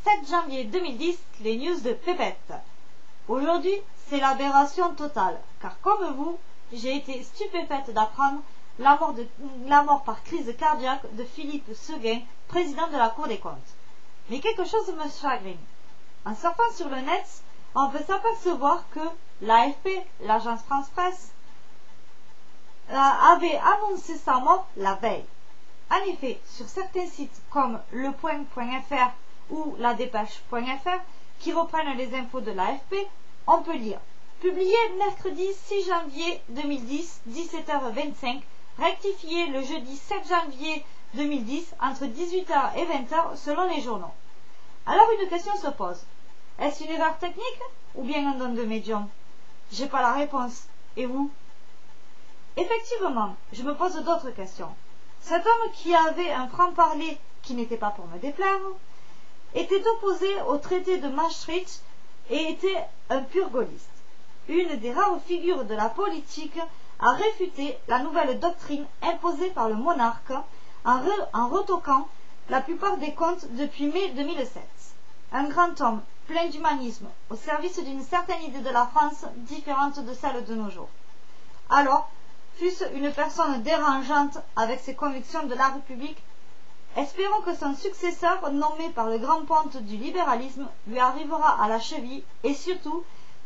7 janvier 2010, les news de Pépette. Aujourd'hui, c'est l'aberration totale, car comme vous, j'ai été stupéfaite d'apprendre la mort par crise cardiaque de Philippe Séguin, président de la Cour des comptes. Mais quelque chose me chagrine. En surfant sur le net, on peut s'apercevoir que l'AFP, l'agence France-Presse, avait annoncé sa mort la veille. En effet, sur certains sites comme lepoint.fr ou la dépêche.fr qui reprennent les infos de l'AFP, on peut lire « Publié mercredi 6 janvier 2010, 17h25, rectifié le jeudi 7 janvier 2010 entre 18h et 20h selon les journaux. » Alors une question se pose. Est-ce une erreur technique ou bien un don de médium? J'ai pas la réponse. Et vous? Effectivement, je me pose d'autres questions. Cet homme qui avait un franc-parler qui n'était pas pour me déplaire, était opposé au traité de Maastricht et était un pur gaulliste. Une des rares figures de la politique a réfuté la nouvelle doctrine imposée par le monarque en retoquant la plupart des comptes depuis mai 2007. Un grand homme plein d'humanisme au service d'une certaine idée de la France différente de celle de nos jours. Alors, fût-ce une personne dérangeante avec ses convictions de la République, espérons que son successeur, nommé par le grand ponte du libéralisme, lui arrivera à la cheville et surtout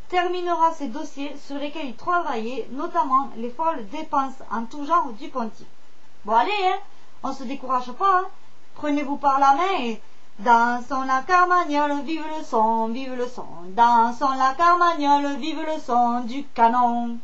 terminera ses dossiers sur lesquels il travaillait, notamment les folles dépenses en tout genre du pontife. Bon allez, hein, on se décourage pas, hein. Prenez-vous par la main et dansons la carmagnole, vive le son, dansons la carmagnole, vive le son du canon.